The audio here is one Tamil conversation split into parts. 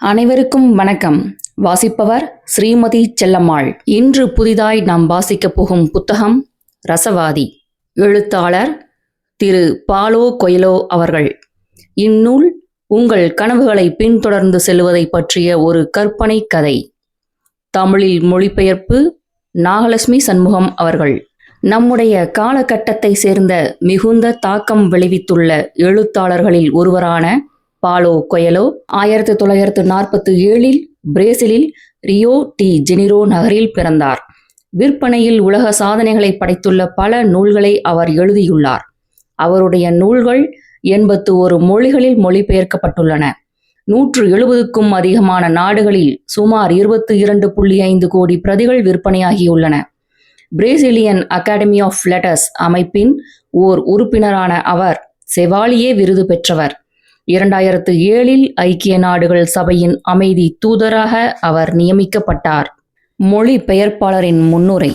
அனைவருக்கும் வணக்கம். வாசிப்பவர் ஸ்ரீமதி செல்லம்மாள். இன்று புதிதாய் நாம் வாசிக்கப் போகும் புத்தகம் ரசவாதி. எழுத்தாளர் திரு பாலோ கொய்லோ அவர்கள். இந்நூல் உங்கள் கனவுகளை பின்தொடர்ந்து செல்வதை பற்றிய ஒரு கற்பனை கதை. தமிழில் மொழிபெயர்ப்பு நாகலட்சுமி சண்முகம் அவர்கள். நம்முடைய காலகட்டத்தை சேர்ந்த மிகுந்த தாக்கம் விளைவித்துள்ள எழுத்தாளர்களில் ஒருவரான பாலோ கொய்லோ 1947 பிரேசிலில் ரியோ டி ஜெனிரோ நகரில் பிறந்தார். விற்பனையில் உலக சாதனைகளை படைத்துள்ள பல நூல்களை அவர் எழுதியுள்ளார். அவருடைய நூல்கள் 81 மொழிகளில் மொழிபெயர்க்கப்பட்டுள்ளன. 170க்கும் அதிகமான நாடுகளில் சுமார் 22.5 கோடி பிரதிகள் விற்பனையாகியுள்ளன. பிரேசிலியன் அகாடமி ஆஃப் லெட்டர்ஸ் அமைப்பின் ஓர் உறுப்பினரான அவர் செவாலியே விருது பெற்றவர். 2007 ஐக்கிய நாடுகள் சபையின் அமைதி தூதராக அவர் நியமிக்கப்பட்டார். மொழி பெயர்ப்பாளரின் முன்னுரை.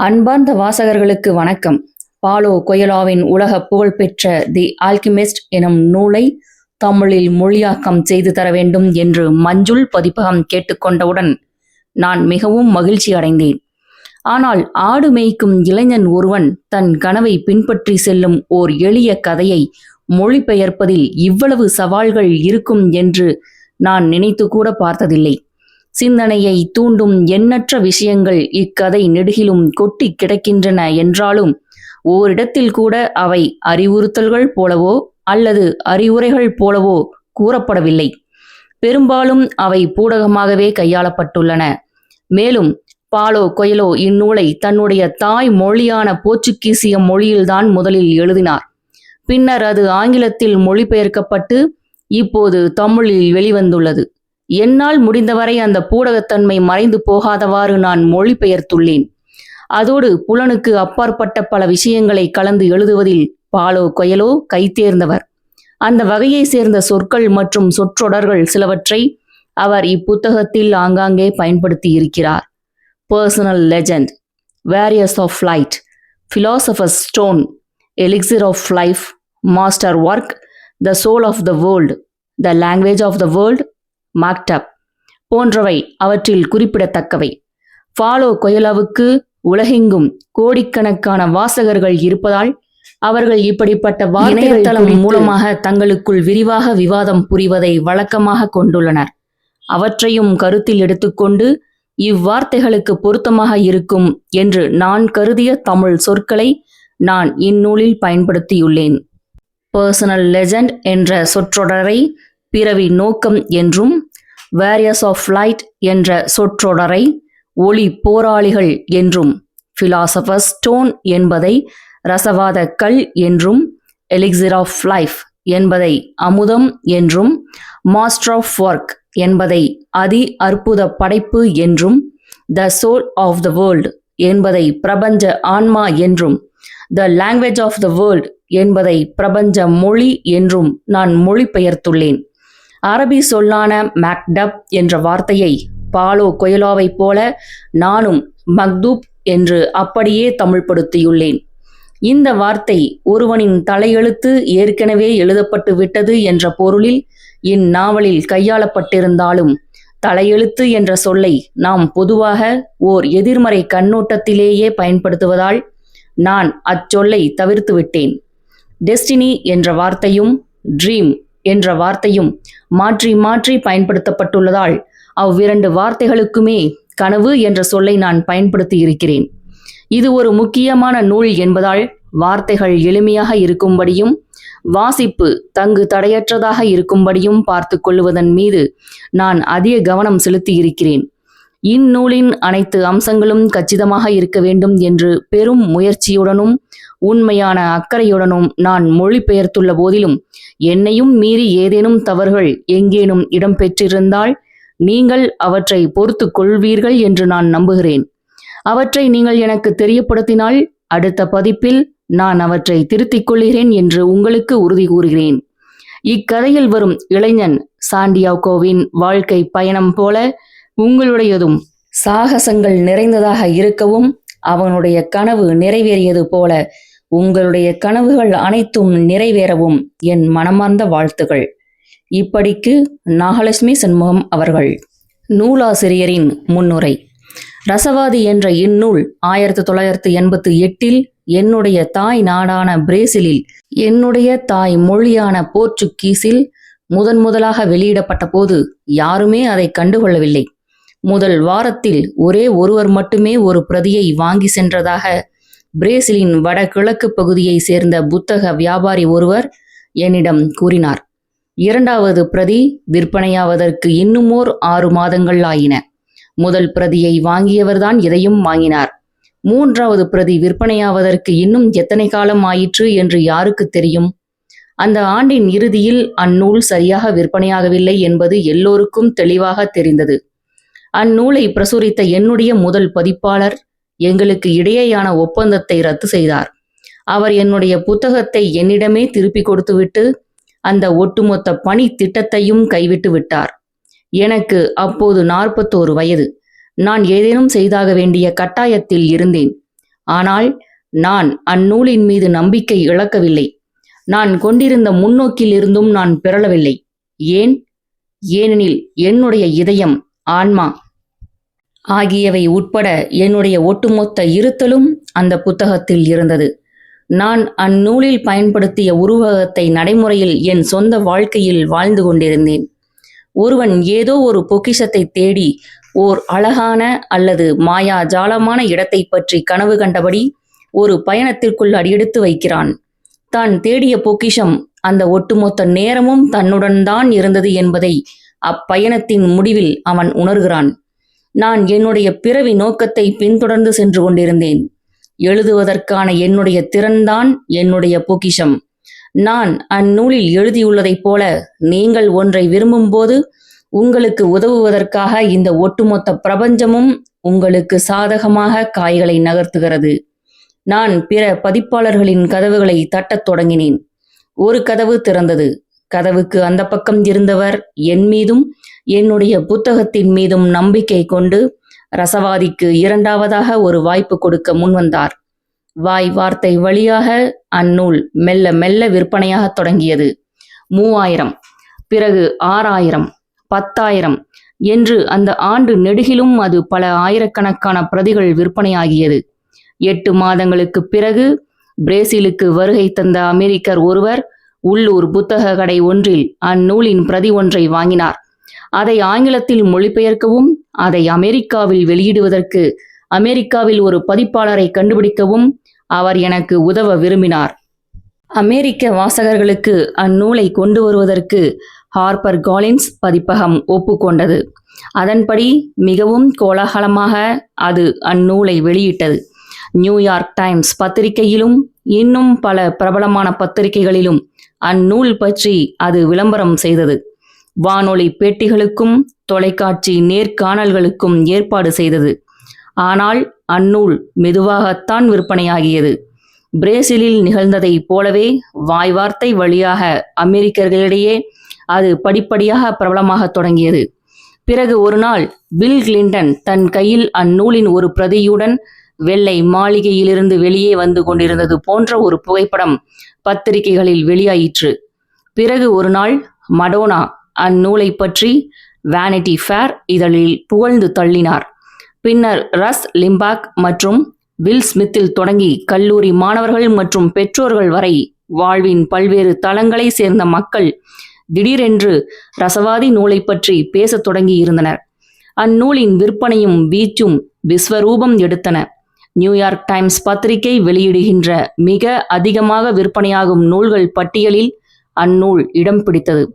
அன்பார்ந்த வாசகர்களுக்கு வணக்கம். பாலோ கொய்லோவின் உலக புகழ்பெற்ற தி ஆல்கிமிஸ்ட் எனும் நூலை தமிழில் மொழியாக்கம் செய்து தர வேண்டும் என்று மஞ்சுள் பதிப்பகம் கேட்டுக்கொண்டவுடன் நான் மிகவும் மகிழ்ச்சி அடைந்தேன். ஆனால் ஆடு மேய்க்கும் இளைஞன் ஒருவன் தன் கனவை பின்பற்றி செல்லும் ஓர் எளிய கதையை மொழிபெயர்ப்பதில் இவ்வளவு சவால்கள் இருக்கும் என்று நான் நினைத்து கூட பார்த்ததில்லை. சிந்தனையை தூண்டும் எண்ணற்ற விஷயங்கள் இக்கதை நெடுகிலும் கொட்டி கிடக்கின்றன என்றாலும் ஓரிடத்தில் கூட அவை அறிவுறுத்தல்கள் போலவோ அல்லது அறிவுரைகள் போலவோ கூறப்படவில்லை. பெரும்பாலும் அவை பூடகமாகவே கையாளப்பட்டுள்ளன. மேலும் பாலோ கொய்லோ இந்நூலை தன்னுடைய தாய் மொழியான போர்ச்சுகீசிய மொழியில்தான் முதலில் எழுதினார். பின்னர் அது ஆங்கிலத்தில் மொழிபெயர்க்கப்பட்டு இப்போது தமிழில் வெளிவந்துள்ளது. என்னால் முடிந்தவரை அந்த பூடகத்தன்மை மறைந்து போகாதவாறு நான் மொழிபெயர்த்துள்ளேன். அதோடு புலனுக்கு அப்பாற்பட்ட பல விஷயங்களை கலந்து எழுதுவதில் பாலோ கொய்லோ கைதேர்ந்தவர். அந்த வகையை சேர்ந்த சொற்கள் மற்றும் சொற்றொடர்கள் சிலவற்றை அவர் இப்புத்தகத்தில் ஆங்காங்கே பயன்படுத்தி இருக்கிறார். Personal legend, warriors of light, philosopher's stone, elixir of life, master work, the soul of the world, the language of the world, மாக்டப் போன்றவை அவற்றில் குறிப்பிடத்தக்கவை. பாலோ கொய்லோவுக்கு உலகெங்கும் கோடிக்கணக்கான வாசகர்கள் இருப்பதால் அவர்கள் இப்படிப்பட்ட இணையதளம் மூலமாக தங்களுக்குள் விரிவாக விவாதம் புரிவதை வழக்கமாக கொண்டுள்ளனர். அவற்றையும் கருத்தில் எடுத்துக்கொண்டு இவ்வார்த்தைகளுக்கு பொருத்தமாக இருக்கும் என்று நான் கருதிய தமிழ் சொற்களை நான் இந்நூலில் பயன்படுத்தியுள்ளேன். பர்சனல் லெஜெண்ட் என்ற சொற்றொடரை பிறவி நோக்கம் என்றும், வேரியர்ஸ் ஆஃப் லைட் என்ற சொற்றொடரை ஒளி போராளிகள் என்றும், பிலாசபர்ஸ் ஸ்டோன் என்பதை ரசவாத கல் என்றும், எலிக்சிர் ஆஃப் லைஃப் என்பதை அமுதம் என்றும், மாஸ்டர் ஆஃப் ஒர்க் என்பதை அதி அற்புத படைப்பு என்றும், the soul of the world என்பதை பிரபஞ்ச ஆன்மா என்றும், the language of the world என்பதை பிரபஞ்ச மொழி என்றும் நான் மொழிபெயர்த்துள்ளேன். அரபி சொல்லான மாக்டப் என்ற வார்த்தையை பாலோ கொய்லோவைப் போல நானும் மக்தூப் என்று அப்படியே தமிழ்படுத்தியுள்ளேன். இந்த வார்த்தை ஒருவனின் தலையெழுத்து ஏற்கனவே எழுதப்பட்டு விட்டது என்ற பொருளில் இந்நாவலில் கையாளப்பட்டிருந்தாலும் தலையெழுத்து என்ற சொல்லை நாம் பொதுவாக ஓர் எதிர்மறை கண்ணோட்டத்திலேயே பயன்படுத்துவதால் நான் அச்சொல்லை தவிர்த்து விட்டேன். டெஸ்டினி என்ற வார்த்தையும் ட்ரீம் என்ற வார்த்தையும் மாற்றி மாற்றி பயன்படுத்தப்பட்டுள்ளதால் அவ்விரண்டு வார்த்தைகளுக்குமே கனவு என்ற சொல்லை நான் பயன்படுத்தி இருக்கிறேன். இது ஒரு முக்கியமான நூல் என்பதால் வார்த்தைகள் எளிமையாக இருக்கும்படியும் வாசிப்பு தங்கு தடையற்றதாக இருக்கும்படியும் பார்த்து கொள்வதன் மீது நான் அதிக கவனம் செலுத்தி இருக்கிறேன். இந்நூலின் அனைத்து அம்சங்களும் கச்சிதமாக இருக்க வேண்டும் என்று பெரும் முயற்சியுடனும் உண்மையான அக்கறையுடனும் நான் மொழிபெயர்த்துள்ள போதிலும் என்னையும் மீறி ஏதேனும் தவறுகள் எங்கேனும் இடம்பெற்றிருந்தால் நீங்கள் அவற்றை பொறுத்து கொள்வீர்கள் என்று நான் நம்புகிறேன். அவற்றை நீங்கள் எனக்கு தெரியப்படுத்தினால் அடுத்த பதிப்பில் நான் அவற்றை திருத்திக் கொள்கிறேன் என்று உங்களுக்கு உறுதி கூறுகிறேன். இக்கதையில் வரும் இளைஞன் சாண்டியாகோவின் வாழ்க்கை பயணம் போல உங்களுடையதும் சாகசங்கள் நிறைந்ததாக இருக்கவும், அவனுடைய கனவு நிறைவேறியது போல உங்களுடைய கனவுகள் அனைத்தும் நிறைவேறவும் என் மனமார்ந்த வாழ்த்துகள். இப்படிக்கு நாகலட்சுமி சண்முகம் அவர்கள். நூலாசிரியரின் முன்னுரை. ரசவாதி என்ற இந்நூல் 1988 என்னுடைய தாய் நாடான பிரேசிலில், என்னுடைய தாய் மொழியான போர்ச்சுகீஸில் முதலாக வெளியிடப்பட்ட போது யாருமே அதை கண்டுகொள்ளவில்லை. முதல் வாரத்தில் ஒரே ஒருவர் மட்டுமே ஒரு பிரதியை வாங்கி சென்றதாக பிரேசிலின் வடகிழக்கு பகுதியை சேர்ந்த புத்தக வியாபாரி ஒருவர் என்னிடம் கூறினார். இரண்டாவது பிரதி விற்பனையாவதற்கு இன்னுமோர் 6 மாதங்கள் ஆயின. முதல் பிரதியை வாங்கியவர்தான் இதையும் வாங்கினார். மூன்றாவது பிரதி விற்பனையாவதற்கு இன்னும் எத்தனை காலம் ஆயிற்று என்று யாருக்கு தெரியும்? அந்த ஆண்டின் இறுதியில் அந்நூல் சரியாக விற்பனையாகவில்லை என்பது எல்லோருக்கும் தெளிவாக தெரிந்தது. அந்நூலை பிரசுரித்த என்னுடைய முதல் பதிப்பாளர் எங்களுக்கு இடையேயான ஒப்பந்தத்தை ரத்து செய்தார். அவர் என்னுடைய புத்தகத்தை என்னிடமே திருப்பி கொடுத்துவிட்டு அந்த ஒட்டுமொத்த பணி திட்டத்தையும் கைவிட்டு விட்டார். எனக்கு அப்போது 41 வயது. நான் ஏதேனும் செய்தாக வேண்டிய கட்டாயத்தில் இருந்தேன். ஆனால் நான் அந்நூலின் மீது நம்பிக்கை இழக்கவில்லை. நான் கொண்டிருந்த முன்னோக்கில் இருந்தும் நான் பிறளவில்லை. ஏனெனில் என்னுடைய இதயம், ஆன்மா ஆகியவை உட்பட என்னுடைய ஒட்டுமொத்த இருத்தலும் அந்த புத்தகத்தில் இருந்தது. நான் அந்நூலில் பயன்படுத்திய உருவகத்தை நடைமுறையில் என் சொந்த வாழ்க்கையில் வாழ்ந்து கொண்டிருந்தேன். ஒருவன் ஏதோ ஒரு பொக்கிஷத்தை தேடி ஓர் அழகான அல்லது மாயாஜாலமான இடத்தை பற்றி கனவு கண்டபடி ஒரு பயணத்திற்குள் அடியெடுத்து வைக்கிறான். தான் தேடிய பொக்கிஷம் அந்த ஒட்டுமொத்த நேரமும் தன்னுடன் தான் இருந்தது என்பதை அப்பயணத்தின் முடிவில் அவன் உணர்கிறான். நான் என்னுடைய பிறவி நோக்கத்தை பின்தொடர்ந்து சென்று கொண்டிருந்தேன். எழுதுவதற்கான என்னுடைய திறன்தான் என்னுடைய பொக்கிஷம். நான் அந்நூலில் எழுதியுள்ளதைப் போல நீங்கள் ஒன்றை விரும்பும்போது உங்களுக்கு உதவுவதற்காக இந்த ஒட்டுமொத்த பிரபஞ்சமும் உங்களுக்கு சாதகமாக காய்களை நகர்த்துகிறது. நான் பிற பதிப்பாளர்களின் கதவுகளை தட்டத் தொடங்கினேன். ஒரு கதவு திறந்தது. கதவுக்கு அந்த பக்கம் இருந்தவர் என் மீதும் என்னுடைய புத்தகத்தின் மீதும் நம்பிக்கை கொண்டு ரசவாதிக்கு இரண்டாவதாக ஒரு வாய்ப்பு கொடுக்க முன்வந்தார். வார்த்தை வழியாக அந்நூல் மெல்ல மெல்ல விற்பனையாக தொடங்கியது. 3000, பிறகு 6000, 10,000 என்று அந்த ஆண்டு நெடுகிலும் அது பல ஆயிரக்கணக்கான பிரதிகள் விற்பனையாகியது. 8 மாதங்களுக்கு பிறகு பிரேசிலுக்கு வருகை தந்த அமெரிக்கர் ஒருவர் உள்ளூர் புத்தக கடை ஒன்றில் அந்நூலின் பிரதி ஒன்றை வாங்கினார். அதை ஆங்கிலத்தில் மொழிபெயர்க்கவும், அதை அமெரிக்காவில் வெளியிடுவதற்கு அமெரிக்காவில் ஒரு பதிப்பாளரை கண்டுபிடிக்கவும் அவர் எனக்கு உதவ விரும்பினார். அமெரிக்க வாசகர்களுக்கு அந்நூலை கொண்டு வருவதற்கு ஹார்பர் காலின்ஸ் பதிப்பகம் ஒப்புக்கொண்டது. அதன்படி மிகவும் கோலாகலமாக அது அந்நூலை வெளியிட்டது. நியூயார்க் டைம்ஸ் பத்திரிகையிலும் இன்னும் பல பிரபலமான பத்திரிகைகளிலும் அந்நூல் பற்றி அது விளம்பரம் செய்தது. வானொலி பேட்டிகளுக்கும் தொலைக்காட்சி நேர்காணல்களுக்கும் ஏற்பாடு செய்தது. ஆனால் அந்நூல் மெதுவாகத்தான் விற்பனையாகியது. பிரேசிலில் நிகழ்ந்ததைப் போலவே வார்த்தை வழியாக அமெரிக்கர்களிடையே அது படிப்படியாக பிரபலமாக தொடங்கியது. பிறகு ஒரு நாள் பில் கிளின்டன் தன் கையில் அந்நூலின் ஒரு பிரதியுடன் வெள்ளை மாளிகையிலிருந்து வெளியே வந்து கொண்டிருந்தது போன்ற ஒரு புகைப்படம் பத்திரிகைகளில் வெளியாயிற்று. பிறகு ஒரு நாள் மடோனா அந்நூலை பற்றி வேனிட்டி ஃபேர் இதழில் புகழ்ந்து தள்ளினார். பின்னர் ரஸ் லிம்பாக் மற்றும் வில் ஸ்மித்தில் தொடங்கி கல்லூரி மாணவர்கள் மற்றும் பெற்றோர்கள் வரை வாழ்வின் பல்வேறு தளங்களை சேர்ந்த மக்கள் திடீரென்று ரசவாதி நூலை பற்றி பேசத் தொடங்கி இருந்தனர். அந்நூலின் விற்பனையும் வீச்சும் விஸ்வரூபம் எடுத்தன. நியூயார்க் டைம்ஸ் பத்திரிகை வெளியிடுகின்ற மிக அதிகமாக விற்பனையாகும் நூல்கள் பட்டியலில் அந்நூல் இடம் பிடித்தது.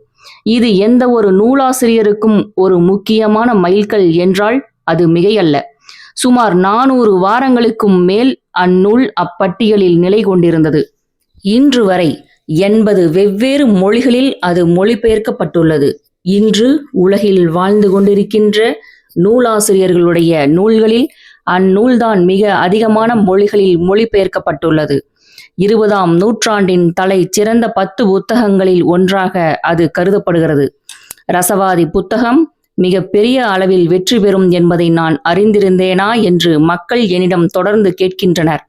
இது எந்த ஒரு நூலாசிரியருக்கும் ஒரு முக்கியமான மைல்கல் என்றால் அது மிகையல்ல. சுமார் 400 வாரங்களுக்கும் மேல் அந்நூல் அப்பட்டியலில் நிலை கொண்டிருந்தது. இன்று வரை 80 வெவ்வேறு மொழிகளில் அது மொழிபெயர்க்கப்பட்டுள்ளது. இன்று உலகில் வாழ்ந்து கொண்டிருக்கின்ற நூலாசிரியர்களுடைய நூல்களில் அந்நூல்தான் மிக அதிகமான மொழிகளில் மொழிபெயர்க்கப்பட்டுள்ளது. 20ஆம் நூற்றாண்டின் தலை சிறந்த 10 புத்தகங்களில் ஒன்றாக அது கருதப்படுகிறது. ரசவாதி புத்தகம் மிக பெரிய அளவில் வெற்றி பெறும் என்பதை நான் அறிந்திருந்தேனா என்று மக்கள் என்னிடம் தொடர்ந்து கேட்கின்றனர்.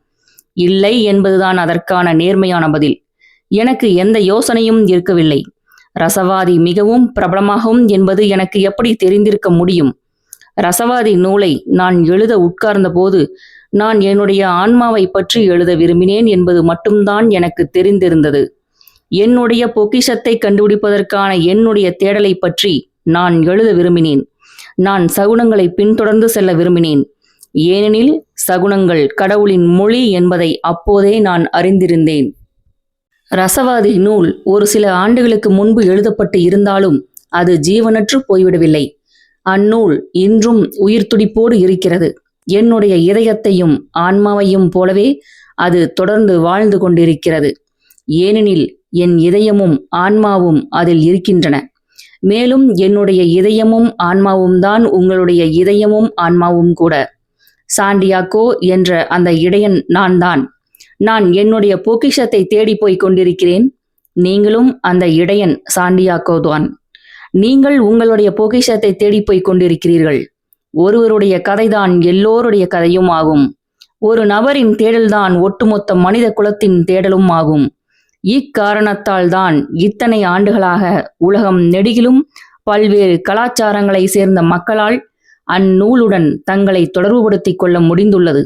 இல்லை என்பதுதான் அதற்கான நேர்மையான பதில். எனக்கு எந்த யோசனையும் இருக்கவில்லை. ரசவாதி மிகவும் பிரபலமாகும் என்பது எனக்கு எப்படி தெரிந்திருக்க முடியும்? ரசவாதி நூலை நான் எழுத உட்கார்ந்தபோது நான் என்னுடைய ஆன்மாவை பற்றி எழுத விரும்பினேன் என்பது மட்டும்தான் எனக்கு தெரிந்திருந்தது. என்னுடைய பொக்கிஷத்தை கண்டுபிடிப்பதற்கான என்னுடைய தேடலை பற்றி நான் எழுத விரும்பினேன். நான் சகுனங்களை பின்தொடர்ந்து செல்ல விரும்பினேன். ஏனெனில் சகுனங்கள் கடவுளின் மொழி என்பதை அப்போதே நான் அறிந்திருந்தேன். ரசவாதி நூல் ஒரு சில ஆண்டுகளுக்கு முன்பு எழுதப்பட்டு இருந்தாலும் அது ஜீவனற்று போய்விடவில்லை. அந்நூல் இன்றும் உயிர் துடிப்போடு இருக்கிறது. என்னுடைய இதயத்தையும் ஆன்மாவையும் போலவே அது தொடர்ந்து வாழ்ந்து கொண்டிருக்கிறது. ஏனெனில் என் இதயமும் ஆன்மாவும் அதில் இருக்கின்றன. மேலும் என்னுடைய இதயமும் ஆன்மாவும் தான் உங்களுடைய இதயமும் ஆன்மாவும் கூட. சாண்டியாகோ என்ற அந்த இடையன் நான் தான். நான் என்னுடைய பொக்கிஷத்தை தேடி போய் கொண்டிருக்கிறேன். நீங்களும் அந்த இடையன் சாண்டியாகோ தான். நீங்கள் உங்களுடைய பொக்கிஷத்தை தேடி போய் கொண்டிருக்கிறீர்கள். ஒருவருடைய கதைதான் எல்லோருடைய கதையும் ஆகும். ஒரு நபரின் தேடல்தான் ஒட்டுமொத்த மனித குலத்தின் தேடலும் ஆகும். இக்காரணத்தால் தான் இத்தனை ஆண்டுகளாக உலகம் நெடுகிலும் பல்வேறு கலாச்சாரங்களை சேர்ந்த மக்களால் அந்நூலுடன் தங்களை தொடர்புபடுத்திக் கொள்ள முடிந்துள்ளது.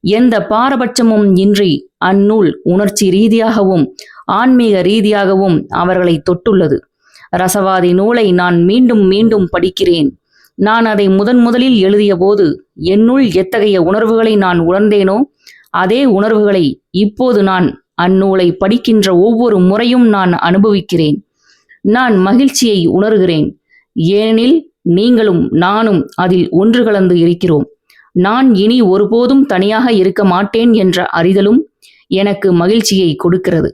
எந்த பாரபட்சமும் இன்றி அந்நூல் உணர்ச்சி ரீதியாகவும் ஆன்மீக ரீதியாகவும் அவர்களை தொட்டுள்ளது. ரசவாதி நூலை நான் மீண்டும் மீண்டும் படிக்கிறேன். நான் அதை முதலில் எழுதிய போது என்னுள் எத்தகைய உணர்வுகளை நான் உணர்ந்தேனோ அதே உணர்வுகளை இப்போது நான் அந்நூலை படிக்கின்ற ஒவ்வொரு முறையும் நான் அனுபவிக்கிறேன். நான் மகிழ்ச்சியை உணர்கிறேன். ஏனெனில் நீங்களும் நானும் அதில் ஒன்று கலந்து இருக்கிறோம். நான் இனி ஒருபோதும் தனியாக இருக்க மாட்டேன் என்ற அறிதலும் எனக்கு மகிழ்ச்சியை கொடுக்கிறது.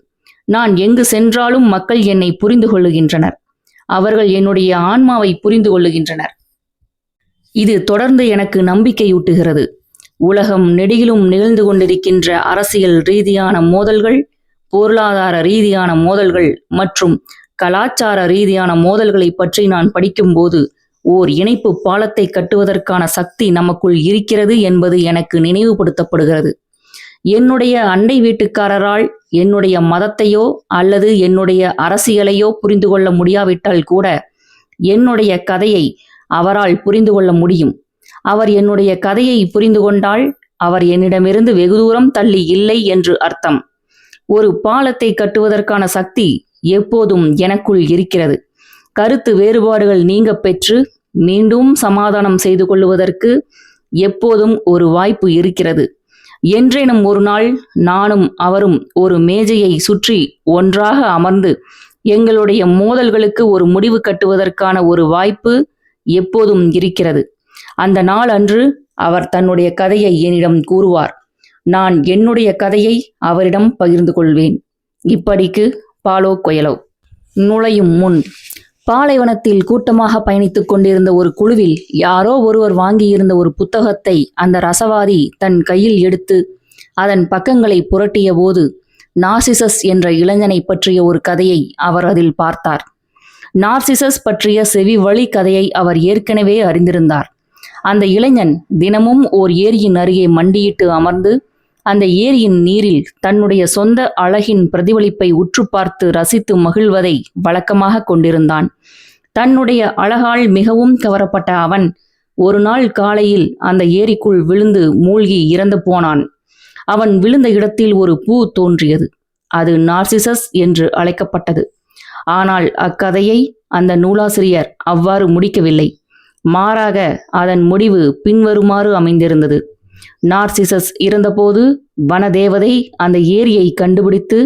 நான் எங்கு சென்றாலும் மக்கள் என்னை புரிந்து கொள்ளுகின்றனர். அவர்கள் என்னுடைய ஆன்மாவை புரிந்து கொள்ளுகின்றனர். இது தொடர்ந்து எனக்கு நம்பிக்கையூட்டுகிறது. உலகம் நெடுகிலும் நிகழ்ந்து கொண்டிருக்கின்ற அரசியல் ரீதியான மோதல்கள், பொருளாதார ரீதியான மோதல்கள் மற்றும் கலாச்சார ரீதியான மோதல்களை பற்றி நான் படிக்கும்போது ஓர் இணைப்பு பாலத்தை கட்டுவதற்கான சக்தி நமக்குள் இருக்கிறது என்பது எனக்கு நினைவுபடுத்தப்படுகிறது. என்னுடைய அண்டை வீட்டுக்காரரால் என்னுடைய மதத்தையோ அல்லது என்னுடைய அரசியலையோ புரிந்து கொள்ள முடியாவிட்டால் கூட என்னுடைய கதையை அவரால் புரிந்து கொள்ள முடியும். அவர் என்னுடைய கதையை புரிந்து கொண்டால் அவர் என்னிடமிருந்து வெகு தூரம் தள்ளி இல்லை என்று அர்த்தம். ஒரு பாலத்தை கட்டுவதற்கான சக்தி எப்போதும் எனக்குள் இருக்கிறது. கருத்து வேறுபாடுகள் நீங்க பெற்று மீண்டும் சமாதானம் செய்து கொள்வதற்கு எப்போதும் ஒரு வாய்ப்பு இருக்கிறது. என்றேனும் ஒரு நாள் நானும் அவரும் ஒரு மேஜையை சுற்றி ஒன்றாக அமர்ந்து எங்களுடைய மோதல்களுக்கு ஒரு முடிவு கட்டுவதற்கான ஒரு வாய்ப்பு எப்போதும் இருக்கிறது. அந்த நாள் அன்று அவர் தன்னுடைய கதையை என்னிடம் கூறுவார். நான் என்னுடைய கதையை அவரிடம் பகிர்ந்து கொள்வேன். இப்படிக்கு பாலோ கொயலோ. நுழையும் முன் பாலைவனத்தில் கூட்டமாக பயணித்துக் கொண்டிருந்த ஒரு குழுவில் யாரோ ஒருவர் வாங்கியிருந்த ஒரு புத்தகத்தை அந்த ரசவாதி தன் கையில் எடுத்து அதன் பக்கங்களை புரட்டிய போது நார்சிசஸ் என்ற இளைஞனை பற்றிய ஒரு கதையை அவர் அதில் பார்த்தார். நார்சிசஸ் பற்றிய செவி வழி கதையை அவர் ஏற்கனவே அறிந்திருந்தார். அந்த இளைஞன் தினமும் ஓர் ஏரியின் அருகே மண்டியிட்டு அமர்ந்து அந்த ஏரியின் நீரில் தன்னுடைய சொந்த அழகின் பிரதிபலிப்பை உற்று பார்த்து ரசித்து மகிழ்வதை வழக்கமாக கொண்டிருந்தான். தன்னுடைய அழகால் மிகவும் கவரப்பட்ட அவன் ஒரு நாள் காலையில் அந்த ஏரிக்குள் விழுந்து மூழ்கி இறந்து போனான். அவன் விழுந்த இடத்தில் ஒரு பூ தோன்றியது. அது நார்சிசஸ் என்று அழைக்கப்பட்டது. ஆனால் அக்கதையை அந்த நூலாசிரியர் அவ்வாறு முடிக்கவில்லை. மாறாக அதன் முடிவு பின்வருமாறு அமைந்திருந்தது. நார்சிசஸ் இறந்தபோது வனதேவதை அந்த ஏரியை கண்டுபிடித்து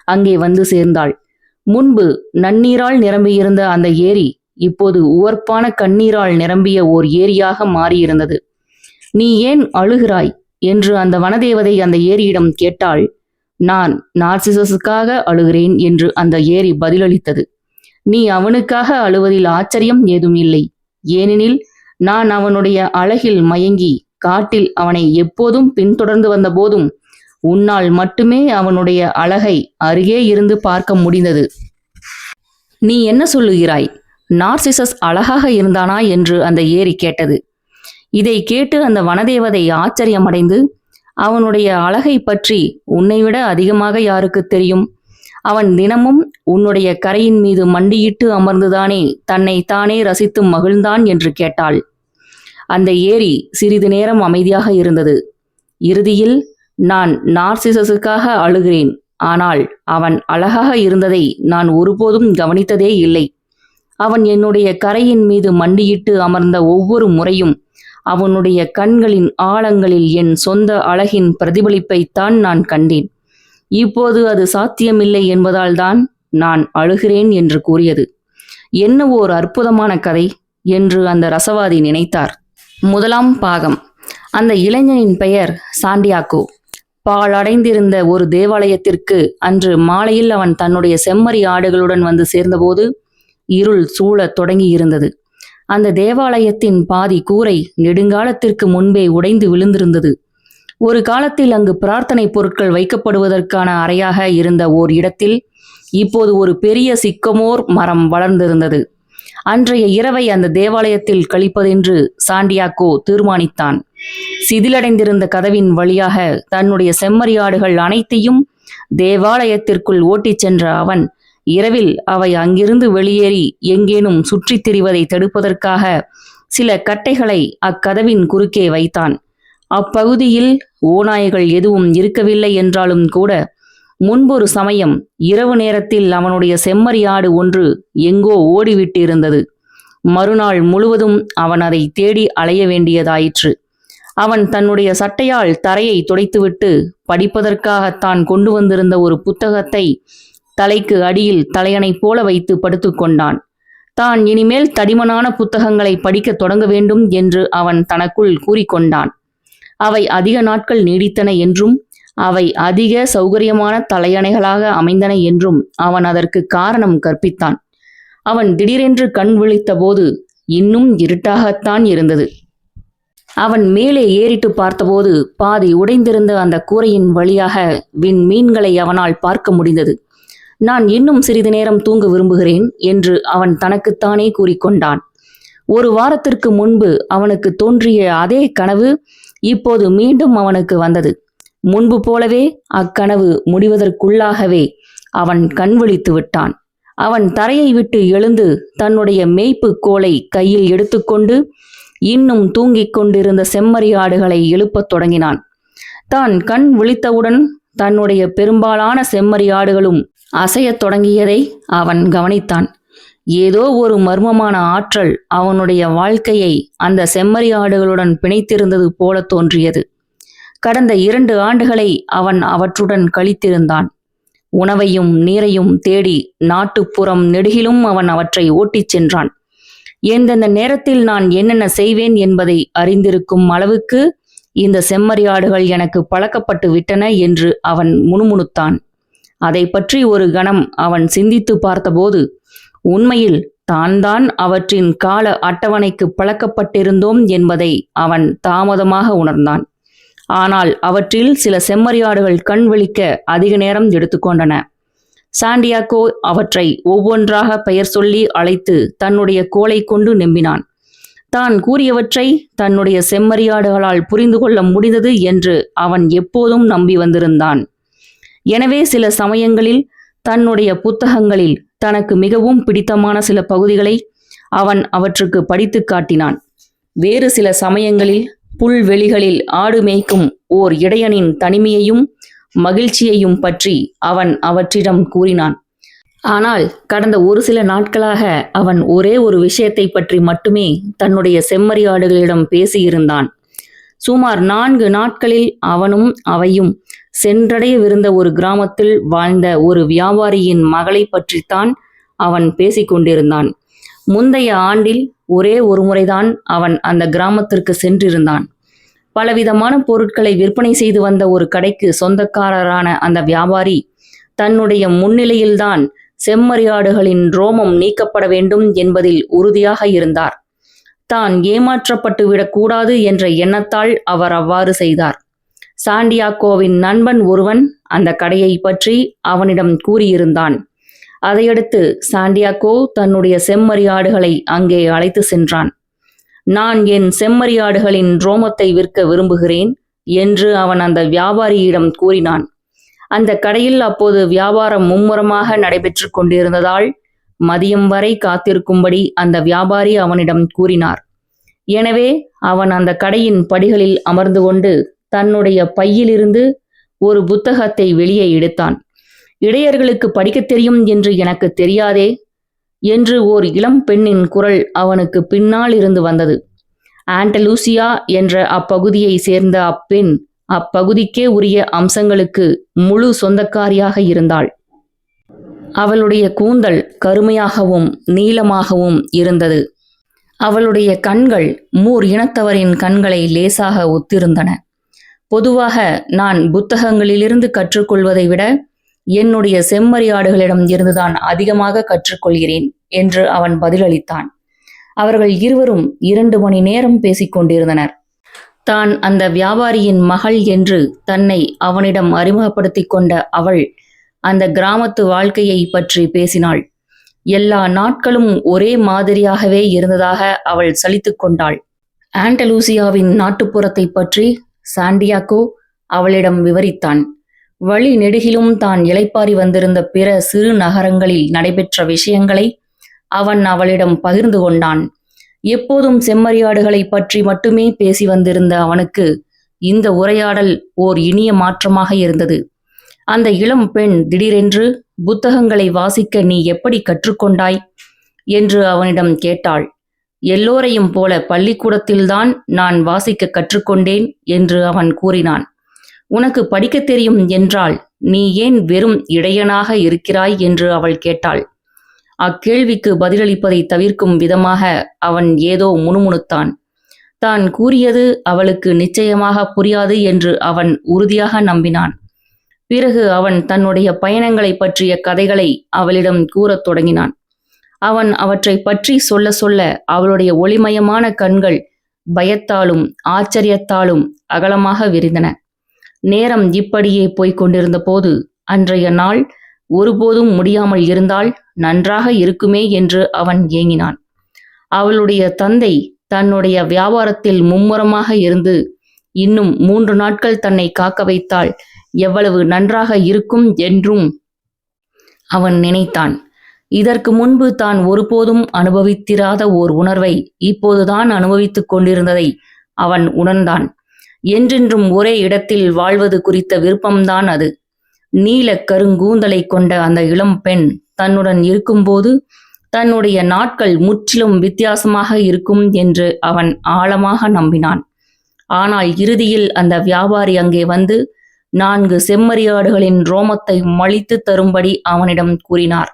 அங்கே வந்து சேர்ந்தாள். முன்பு நன்னீரால் நிரம்பியிருந்த அந்த ஏரி இப்போது உவர்ப்பான கண்ணீரால் நிரம்பிய ஓர் ஏரியாக மாறியிருந்தது. நீ ஏன் அழுகிறாய் என்று அந்த வனதேவதை அந்த ஏரியிடம் கேட்டாள். நான் நார்சிசஸுக்காக அழுகிறேன் என்று அந்த ஏரி பதிலளித்தது. நீ அவனுக்காக அழுவதில் ஆச்சரியம் ஏதும் இல்லை. ஏனெனில் நான் அவனுடைய அழகில் மயங்கி காட்டில் அவனை எப்போதும் பின்தொடர்ந்து வந்த போதும் உன்னால் மட்டுமே அவனுடைய அழகை அருகே இருந்து பார்க்க முடிந்தது. நீ என்ன சொல்லுகிறாய்? நார்சிசஸ் அழகாக இருந்தானா என்று அந்த ஏரி கேட்டது. இதை கேட்டு அந்த வனதேவதை ஆச்சரியமடைந்து, அவனுடைய அழகை பற்றி உன்னை விட அதிகமாக யாருக்கு தெரியும்? அவன் தினமும் உன்னுடைய கரையின் மீது மண்டியிட்டு அமர்ந்துதானே தன்னை தானே ரசித்து மகிழ்ந்தான் என்று கேட்டாள். அந்த ஏரி சிறிது நேரம் அமைதியாக இருந்தது. இறுதியில், நான் நார்சிசஸுக்காக அழுகிறேன், ஆனால் அவன் அழகாக இருந்ததை நான் ஒருபோதும் கவனித்ததே இல்லை. அவன் என்னுடைய கரையின் மீது மண்டியிட்டு அமர்ந்த ஒவ்வொரு முறையும் அவனுடைய கண்களின் ஆழங்களில் என் சொந்த அழகின் பிரதிபலிப்பைத்தான் நான் கண்டேன். இப்போது அது சாத்தியமில்லை என்பதால் தான் நான் அழுகிறேன் என்று கூறியது. என்ன ஓர் அற்புதமான கதை என்று அந்த ரசவாதி நினைத்தார். முதலாம் பாகம். அந்த இளைஞனின் பெயர் சாண்டியாகோ. பாழடைந்திருந்த ஒரு தேவாலயத்திற்கு அன்று மாலையில் அவன் தன்னுடைய செம்மறி ஆடுகளுடன் வந்து சேர்ந்தபோது இருள் சூழத் தொடங்கியிருந்தது. அந்த தேவாலயத்தின் பாதி கூரை நெடுங்காலத்திற்கு முன்பே உடைந்து விழுந்திருந்தது. ஒரு காலத்தில் அங்கு பிரார்த்தனை பொருட்கள் வைக்கப்படுவதற்கான அறையாக இருந்த ஓர் இடத்தில் இப்போது ஒரு பெரிய சிக்கமோர் மரம் வளர்ந்திருந்தது. அன்றைய இரவை அந்த தேவாலயத்தில் கழிப்பதென்று சாண்டியாகோ தீர்மானித்தான். சிதிலடைந்திருந்த கதவின் வழியாக தன்னுடைய செம்மறியாடுகள் அனைத்தையும் தேவாலயத்திற்குள் ஓட்டிச் சென்ற அவன் இரவில் அவை அங்கிருந்து வெளியேறி எங்கேனும் சுற்றித் திரிவதை தடுப்பதற்காக சில கட்டைகளை அக்கதவின் குறுக்கே வைத்தான். அப்பகுதியில் ஓநாய்கள் எதுவும் இருக்கவில்லை என்றாலும் கூட முன்பொரு சமயம் இரவு நேரத்தில் அவனுடைய செம்மறியாடு ஒன்று எங்கோ ஓடிவிட்டிருந்தது. மறுநாள் முழுவதும் அவன் அதை தேடி அலைய வேண்டியதாயிற்று. அவன் தன்னுடைய சட்டையால் தரையை துடைத்துவிட்டு படிப்பதற்காக தான் கொண்டு வந்திருந்த ஒரு புத்தகத்தை தலைக்கு அடியில் தலையணை போல வைத்து படுத்துக்கொண்டான். தான் இனிமேல் தடிமனான புத்தகங்களை படிக்கத் தொடங்க வேண்டும் என்று அவன் தனக்குள் கூறிக்கொண்டான். அவை அதிக நாட்கள் நீடித்தன என்றும் அவை அதிக சௌகரியமான தலையணைகளாக அமைந்தன என்றும் அவன் அதற்கு காரணம் கற்பித்தான். அவன் திடீரென்று கண் விழித்தபோது இன்னும் இருட்டாகத்தான் இருந்தது. அவன் மேலே ஏறிட்டு பார்த்தபோது பாதி உடைந்திருந்த அந்த கூரையின் வழியாக விண்மீன்களை அவனால் பார்க்க முடிந்தது. நான் இன்னும் சிறிது நேரம் தூங்க விரும்புகிறேன் என்று அவன் தனக்குத்தானே கூறிக்கொண்டான். ஒரு வாரத்திற்கு முன்பு அவனுக்கு தோன்றிய அதே கனவு இப்போது மீண்டும் அவனுக்கு வந்தது. முன்பு போலவே அக்கனவு முடிவதற்குள்ளாகவே அவன் கண் விழித்து விட்டான். அவன் தரையை விட்டு எழுந்து தன்னுடைய மேய்ப்பு கோலை கையில் எடுத்துக்கொண்டு இன்னும் தூங்கிக் கொண்டிருந்த செம்மறியாடுகளை எழுப்பத் தொடங்கினான். தான் கண் விழித்தவுடன் தன்னுடைய பெரும்பாலான செம்மறியாடுகளும் அசையத் தொடங்கியதை அவன் கவனித்தான். ஏதோ ஒரு மர்மமான ஆற்றல் அவனுடைய வாழ்க்கையை அந்த செம்மறியாடுகளுடன் பிணைத்திருந்தது போல தோன்றியது. கடந்த 2 ஆண்டுகளை அவன் அவற்றுடன் கழித்திருந்தான். உணவையும் நீரையும் தேடி நாட்டுப்புறம் நெடுகிலும் அவன் அவற்றை ஓட்டிச் சென்றான். எந்தெந்த நேரத்தில் நான் என்னென்ன செய்வேன் என்பதை அறிந்திருக்கும் அளவுக்கு இந்த செம்மறியாடுகள் எனக்கு பழக்கப்பட்டு விட்டன என்று அவன் முணுமுணுத்தான். அதை பற்றி ஒரு கணம் அவன் சிந்தித்து பார்த்தபோது உண்மையில் தான் அவற்றின் கால அட்டவணைக்கு பழக்கப்பட்டிருந்தோம் என்பதை அவன் தாமதமாக உணர்ந்தான். ஆனால் அவற்றில் சில செம்மறியாடுகள் கண் விழிக்க அதிக நேரம் எடுத்துக்கொண்டன. சாண்டியாகோ அவற்றை ஒவ்வொன்றாக பெயர் சொல்லி அழைத்து தன்னுடைய கோலை கொண்டு நெம்பினான். தான் கூறியவற்றை தன்னுடைய செம்மறியாடுகளால் புரிந்து கொள்ள முடிந்தது என்று அவன் எப்போதும் நம்பி வந்திருந்தான். எனவே சில சமயங்களில் தன்னுடைய புத்தகங்களில் தனக்கு மிகவும் பிடித்தமான சில பகுதிகளை அவன் அவற்றுக்கு படித்து காட்டினான். வேறு சில சமயங்களில் புல்வெளிகளில் ஆடு மேய்க்கும் ஓர் இடையனின் தனிமையையும் மகிழ்ச்சியையும் பற்றி அவன் அவற்றிடம் கூறினான். ஆனால் கடந்த ஒரு சில நாட்களாக அவன் ஒரே ஒரு விஷயத்தை பற்றி மட்டுமே தன்னுடைய செம்மறியாடுகளிடம் பேசியிருந்தான். சுமார் 4 நாட்களில் அவனும் அவையும் சென்றடையவிருந்த ஒரு கிராமத்தில் வாழ்ந்த ஒரு வியாபாரியின் மகளை பற்றித்தான் அவன் பேசிக்கொண்டிருந்தான். முந்தைய ஆண்டில் ஒரே ஒரு முறைதான் அவன் அந்த கிராமத்திற்கு சென்றிருந்தான். பலவிதமான பொருட்களை விற்பனை செய்து வந்த ஒரு கடைக்கு சொந்தக்காரரான அந்த வியாபாரி தன்னுடைய முன்னிலையில்தான் செம்மறியாடுகளின் ரோமம் நீக்கப்பட வேண்டும் என்பதில் உறுதியாக இருந்தார். தான் ஏமாற்றப்பட்டு விடக்கூடாது என்ற எண்ணத்தால் அவர் அவ்வாறு செய்தார். சாண்டியாகோவின் நண்பன் ஒருவன் அந்த கடையை பற்றி அவனிடம் கூறியிருந்தான். அதையடுத்து சாண்டியாகோ தன்னுடைய செம்மறியாடுகளை அங்கே அழைத்து சென்றான். நான் என் செம்மறியாடுகளின் ரோமத்தை விற்க விரும்புகிறேன் என்று அவன் அந்த வியாபாரியிடம் கூறினான். அந்த கடையில் அப்போது வியாபாரம் மும்முரமாக நடைபெற்று கொண்டிருந்ததால் மதியம் வரை காத்திருக்கும்படி அந்த வியாபாரி அவனிடம் கூறினார். எனவே அவன் அந்த கடையின் படிகளில் அமர்ந்து கொண்டு தன்னுடைய பையிலிருந்து ஒரு புத்தகத்தை வெளியே எடுத்தான். இடையர்களுக்கு படிக்கத் தெரியும் என்று எனக்கு தெரியாதே என்று ஓர் இளம் பெண்ணின் குரல் அவனுக்கு பின்னால் இருந்து வந்தது. ஆண்டலூசியா என்ற அப்பகுதியை சேர்ந்த அப்பெண் அப்பகுதிக்கே உரிய அம்சங்களுக்கு முழு சொந்தக்காரியாக இருந்தாள். அவளுடைய கூந்தல் கருமையாகவும் நீளமாகவும் இருந்தது. அவளுடைய கண்கள் மூர் இனத்தவரின் கண்களை லேசாக ஒத்திருந்தன. பொதுவாக நான் புத்தகங்களிலிருந்து கற்றுக்கொள்வதை விட என்னுடைய செம்மறியாடுகளிடம் இருந்துதான் அதிகமாக கற்றுக்கொள்கிறேன் என்று அவன் பதிலளித்தான். அவர்கள் இருவரும் 2 மணி நேரம் பேசிக்கொண்டிருந்தனர். தான் அந்த வியாபாரியின் மகள் என்று தன்னை அவனிடம் அறிமுகப்படுத்திக் கொண்ட அவள் அந்த கிராமத்து வாழ்க்கையை பற்றி பேசினாள். எல்லா நாட்களும் ஒரே மாதிரியாகவே இருந்ததாக அவள் சலித்துக் கொண்டாள். ஆண்டலூசியாவின் நாட்டுப்புறத்தை பற்றி சாண்டியாகோ அவளிடம் விவரித்தான். வழி நெடுகிலும் தான் இளைப்பாறி வந்திருந்த பிற சிறு நகரங்களில் நடைபெற்ற விஷயங்களை அவன் அவளிடம் பகிர்ந்து கொண்டான். எப்போதும் செம்மறியாடுகளை பற்றி மட்டுமே பேசி வந்திருந்த அவனுக்கு இந்த உரையாடல் ஓர் இனிய மாற்றமாக இருந்தது. அந்த இளம் பெண் திடீரென்று, புத்தகங்களை வாசிக்க நீ எப்படி கற்றுக்கொண்டாய் என்று அவனிடம் கேட்டாள். எல்லோரையும் போல பள்ளிக்கூடத்தில்தான் நான் வாசிக்க கற்றுக்கொண்டேன் என்று அவன் கூறினான். உனக்கு படிக்கத் தெரியும் என்றால் நீ ஏன் வெறும் இடையனாக இருக்கிறாய் என்று அவள் கேட்டாள். அக்கேள்விக்கு பதிலளிப்பதை தவிர்க்கும் விதமாக அவன் ஏதோ முணுமுணுத்தான். தான் கூறியது அவளுக்கு நிச்சயமாக புரியாது என்று அவன் உறுதியாக நம்பினான். பிறகு அவன் தன்னுடைய பயணங்களை பற்றிய கதைகளை அவளிடம் கூறத் தொடங்கினான். அவன் அவற்றை பற்றி சொல்ல சொல்ல அவளுடைய ஒளிமயமான கண்கள் பயத்தாலும் ஆச்சரியத்தாலும் அகலமாக விரிந்தன. நேரம் இப்படியே போய்க் கொண்டிருந்த போது அன்றைய நாள் ஒருபோதும் முடியாமல் இருந்தால் நன்றாக இருக்குமே என்று அவன் ஏங்கினான். அவளுடைய தந்தை தன்னுடைய வியாபாரத்தில் மும்முரமாக இருந்து இன்னும் 3 நாட்கள் தன்னை காக்க வைத்தால் எவ்வளவு நன்றாக இருக்கும் என்றும் அவன் நினைத்தான். இதற்கு முன்பு தான் ஒருபோதும் அனுபவித்திராத ஓர் உணர்வை இப்போதுதான் அனுபவித்துக் கொண்டிருந்ததை அவன் உணர்ந்தான். என்றென்றும் ஒரே இடத்தில் வாழ்வது குறித்த விருப்பம்தான் அது. நீல கருங்கூந்தலை கொண்ட அந்த இளம் பெண் தன்னுடன் இருக்கும்போது தன்னுடைய நாட்கள் முற்றிலும் வித்தியாசமாக இருக்கும் என்று அவன் ஆழமாக நம்பினான். ஆனால் இறுதியில் அந்த வியாபாரி அங்கே வந்து 4 செம்மறியாடுகளின் ரோமத்தை மழித்து தரும்படி அவனிடம் கூறினார்.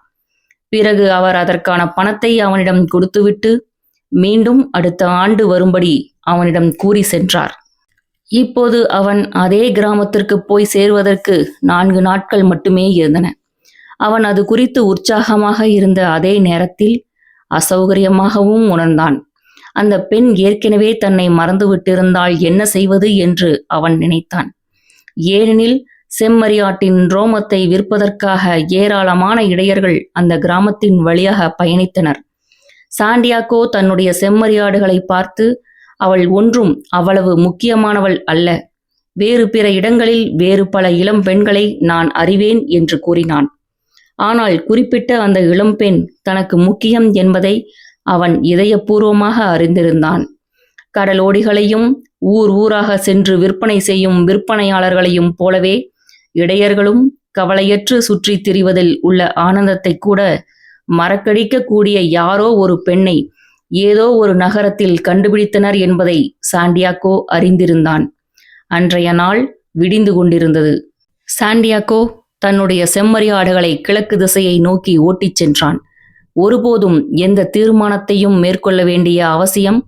பிறகு அவர் அதற்கான பணத்தை அவனிடம் கொடுத்துவிட்டு மீண்டும் அடுத்த ஆண்டு வரும்படி அவனிடம் கூறி சென்றார். இப்போது அவன் அதே கிராமத்திற்கு போய் சேர்வதற்கு 4 நாட்கள் மட்டுமே இருந்தன. அவன் அது குறித்து உற்சாகமாக இருந்த அதே நேரத்தில் அசௌகரியமாகவும் உணர்ந்தான். அந்த பெண் ஏற்கனவே தன்னை மறந்துவிட்டிருந்தால் என்ன செய்வது என்று அவன் நினைத்தான். ஏனெனில் செம்மறியாட்டின் ரோமத்தை விற்பதற்காக ஏராளமான இடையர்கள் அந்த கிராமத்தின் வழியாக பயணித்தனர். சாண்டியாகோ தன்னுடைய செம்மறியாடுகளை பார்த்து, அவள் ஒன்றும் அவ்வளவு முக்கியமானவள் அல்ல, வேறு பிற இடங்களில் வேறு பல இளம் பெண்களை நான் அறிவேன் என்று கூறினான். ஆனால் குறிப்பிட்ட அந்த இளம்பெண் தனக்கு முக்கியம் என்பதை அவன் இதயபூர்வமாக அறிந்திருந்தான். கடலோடிகளையும் ஊர் ஊராக சென்று விற்பனை செய்யும் விற்பனையாளர்களையும் போலவே இடையர்களும் கவலையற்று சுற்றித் திரிவதில் உள்ள ஆனந்தத்தை கூட மறக்கடிக்கக்கூடிய யாரோ ஒரு பெண்ணை ஏதோ ஒரு நகரத்தில் கண்டுபிடித்தனர் என்பதை சாண்டியாகோ அறிந்திருந்தான். அன்றைய நாள் விடிந்து கொண்டிருந்தது. சாண்டியாகோ தன்னுடைய செம்மறியாடுகளை கிழக்கு திசையை நோக்கி ஓட்டிச் சென்றான். ஒருபோதும் எந்த தீர்மானத்தையும் மேற்கொள்ள வேண்டிய அவசியம்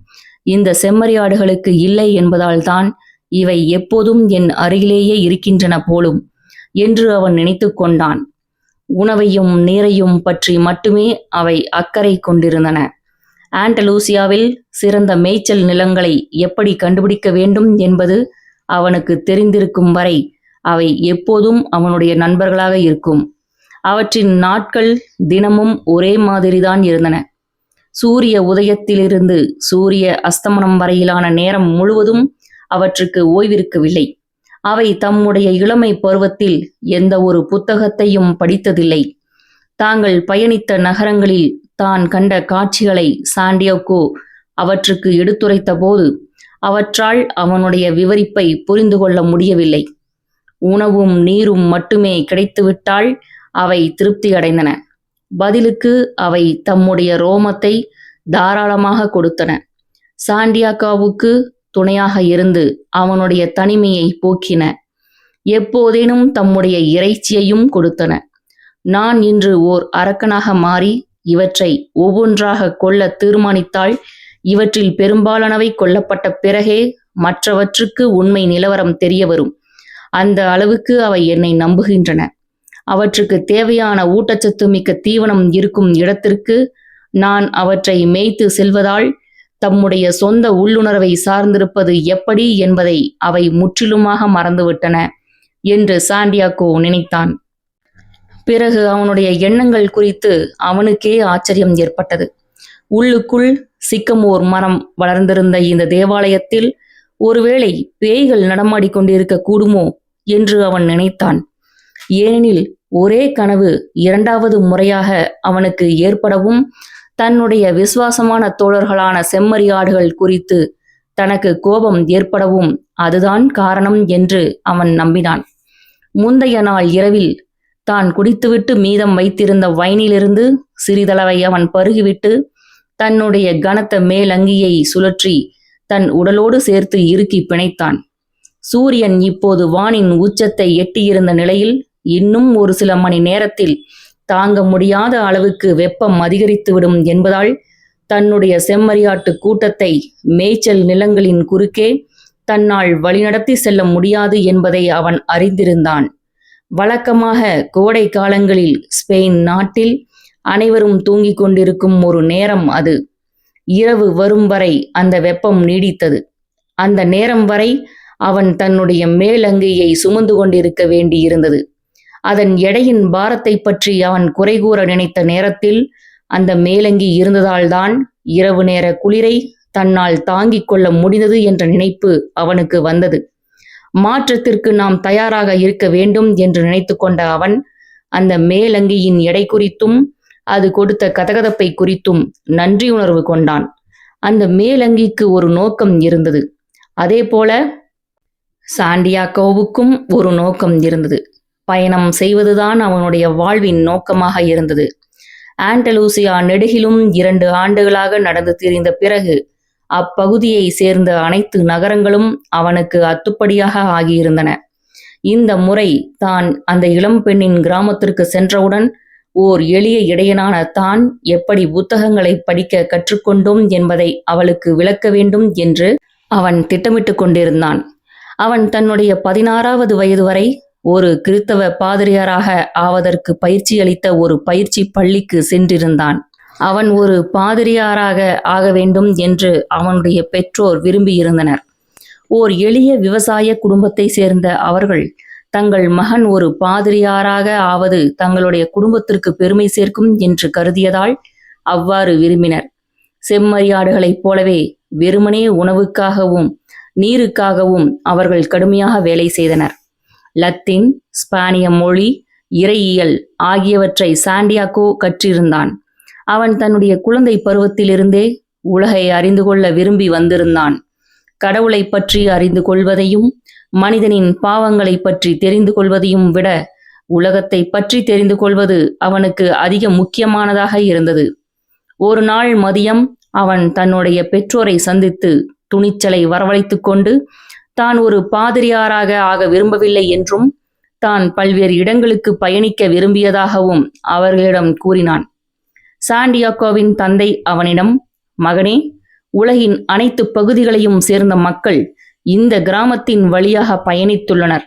இந்த செம்மறியாடுகளுக்கு இல்லை என்பதால் தான் இவை எப்போதும் என் அருகிலேயே இருக்கின்றன போலும் என்று அவன் நினைத்து கொண்டான். உணவையும் நீரையும் பற்றி மட்டுமே அவை அக்கறை கொண்டிருந்தன. ஆண்டலூசியாவில் சிறந்த மேய்ச்சல் நிலங்களை எப்படி கண்டுபிடிக்க வேண்டும் என்பது அவனுக்கு தெரிந்திருக்கும் வரை அவை எப்போதும் அவனுடைய நண்பர்களாக இருக்கும். அவற்றின் நாட்கள் தினமும் ஒரே மாதிரிதான் இருந்தன. சூரிய உதயத்திலிருந்து சூரிய அஸ்தமனம் வரையிலான நேரம் முழுவதும் அவற்றுக்கு ஓய்விருக்கவில்லை. அவை தம்முடைய இளமை பருவத்தில் எந்த ஒரு புத்தகத்தையும் படித்ததில்லை. தாங்கள் பயணித்த நகரங்களில் தான் கண்ட காட்சிகளை சாண்டியாகோ அவற்றுக்கு எடுத்துரைத்த போது அவற்றால் அவனுடைய விவரிப்பை புரிந்து கொள்ள முடியவில்லை. உணவும் நீரும் மட்டுமே கிடைத்துவிட்டால் அவை திருப்தி அடைந்தன. பதிலுக்கு அவை தம்முடைய ரோமத்தை தாராளமாக கொடுத்தன. சாண்டியாகோவுக்கு துணையாக இருந்து அவனுடைய தனிமையை போக்கின. எப்போதேனும் தம்முடைய இறைச்சியையும் கொடுத்தன. நான் இன்று ஓர் அரக்கனாக மாறி இவற்றை ஒவ்வொன்றாக கொல்ல தீர்மானித்தால் இவற்றில் பெரும்பாலானவை கொல்லப்பட்ட பிறகே மற்றவற்றுக்கு உண்மை நிலவரம் தெரிய வரும். அந்த அளவுக்கு அவை என்னை நம்புகின்றன. அவற்றுக்கு தேவையான ஊட்டச்சத்து மிக்க தீவனம் இருக்கும் இடத்திற்கு நான் அவற்றை மேய்த்து செல்வதால் தம்முடைய சொந்த உள்ளுணர்வை சார்ந்திருப்பது எப்படி என்பதை அவை முற்றிலுமாக மறந்துவிட்டன என்று சாண்டியாகோ நினைத்தான். பிறகு அவனுடைய எண்ணங்கள் குறித்து அவனுக்கே ஆச்சரியம் ஏற்பட்டது. உள்ளுக்குள் சிக்கமோர் மரம் வளர்ந்திருந்த இந்த தேவாலயத்தில் ஒருவேளை பேய்கள் நடமாடிக்கொண்டிருக்க கூடுமோ என்று அவன் நினைத்தான். ஏனெனில் ஒரே கனவு இரண்டாவது முறையாக அவனுக்கு ஏற்படவும் தன்னுடைய விசுவாசமான தோழர்களான செம்மறியாடுகள் குறித்து தனக்கு கோபம் ஏற்படவும் அதுதான் காரணம் என்று அவன் நம்பினான். முந்தைய நாள் இரவில் தான் குடித்துவிட்டு மீதம் வைத்திருந்த வைனிலிருந்து சிறிதளவை அவன் பருகிவிட்டு தன்னுடைய கனத்த மேலங்கியை சுழற்றி தன் உடலோடு சேர்த்து இறுக்கி பிணைத்தான். சூரியன் இப்போது வானின் உச்சத்தை எட்டியிருந்த நிலையில் இன்னும் ஒரு சில மணி நேரத்தில் தாங்க முடியாத அளவுக்கு வெப்பம் அதிகரித்துவிடும் என்பதால் தன்னுடைய செம்மறியாட்டு கூட்டத்தை மேய்ச்சல் நிலங்களின் குறுக்கே தன்னால் வழிநடத்தி செல்ல முடியாது என்பதை அவன் அறிந்திருந்தான். வழக்கமாக கோடை காலங்களில் ஸ்பெயின் நாட்டில் அனைவரும் தூங்கிக் கொண்டிருக்கும் ஒரு நேரம் அது. இரவு வரும் வரை அந்த வெப்பம் நீடித்தது. அந்த நேரம் வரை அவன் தன்னுடைய மேலங்கியை சுமந்து கொண்டிருக்க வேண்டியிருந்தது. அதன் எடையின் பாரத்தை பற்றி அவன் குறை கூற நினைத்த நேரத்தில் அந்த மேலங்கி இருந்ததால்தான் இரவு நேர குளிரை தன்னால் தாங்கிக் கொள்ள முடிந்தது என்ற நினைப்பு அவனுக்கு வந்தது. மாற்றத்திற்கு நாம் தயாராக இருக்க வேண்டும் என்று நினைத்து கொண்ட அவன் அந்த மேலங்கியின் எடை குறித்தும் அது கொடுத்த கதகதப்பை குறித்தும் நன்றியுணர்வு கொண்டான். அந்த மேலங்கிக்கு ஒரு நோக்கம் இருந்தது. அதே போல சாண்டியாகோவுக்கும் ஒரு நோக்கம் இருந்தது. பயணம் செய்வதுதான் அவனுடைய வாழ்வின் நோக்கமாக இருந்தது. ஆண்டலூசியா நெடுகிலும் 2 ஆண்டுகளாக நடந்து திரிந்த பிறகு அப்பகுதியை சேர்ந்த அனைத்து நகரங்களும் அவனுக்கு அத்துப்படியாக ஆகியிருந்தன. இந்த முறை தான் அந்த இளம் பெண்ணின் கிராமத்திற்கு சென்றவுடன் ஓர் எளிய இடையனான தான் எப்படி புத்தகங்களை படிக்க கற்றுக்கொண்டோம் என்பதை அவளுக்கு விளக்க வேண்டும் என்று அவன் திட்டமிட்டு கொண்டிருந்தான். அவன் தன்னுடைய 16வது வயது வரை ஒரு கிறித்தவ பாதிரியாராக ஆவதற்கு பயிற்சி அளித்த ஒரு பயிற்சி பள்ளிக்கு சென்றிருந்தான். அவன் ஒரு பாதிரியாராக ஆக வேண்டும் என்று அவனுடைய பெற்றோர் விரும்பியிருந்தனர். ஓர் எளிய விவசாய குடும்பத்தை சேர்ந்த அவர்கள் தங்கள் மகன் ஒரு பாதிரியாராக ஆவது தங்களுடைய குடும்பத்திற்கு பெருமை சேர்க்கும் என்று கருதியதால் அவ்வாறு விரும்பினர். செம்மறியாடுகளைப் போலவே வெறுமனே உணவுக்காகவும் நீருக்காகவும் அவர்கள் கடுமையாக வேலை செய்தனர். லத்தீன், ஸ்பானிய மொழி, இறையியல் ஆகியவற்றை சாண்டியாகோ கற்றிருந்தான். அவன் தன்னுடைய குழந்தை பருவத்திலிருந்தே உலகை அறிந்து கொள்ள விரும்பி வந்திருந்தான். கடவுளை பற்றி அறிந்து கொள்வதையும் மனிதனின் பாவங்களை பற்றி தெரிந்து கொள்வதையும் விட உலகத்தை பற்றி தெரிந்து கொள்வது அவனுக்கு அதிக முக்கியமானதாக இருந்தது. ஒரு நாள் மதியம் அவன் தன்னுடைய பெற்றோரை சந்தித்து துணிச்சலை வரவழைத்து கொண்டு தான் ஒரு பாதிரியாராக ஆக விரும்பவில்லை என்றும் தான் பல்வேறு இடங்களுக்கு பயணிக்க விரும்பியதாகவும் அவர்களிடம் கூறினான். சாண்டியாகோவின் தந்தை அவனிடம், மகனே, உலகின் அனைத்து பகுதிகளையும் சேர்ந்த மக்கள் இந்த கிராமத்தின் வழியாக பயணித்துள்ளனர்.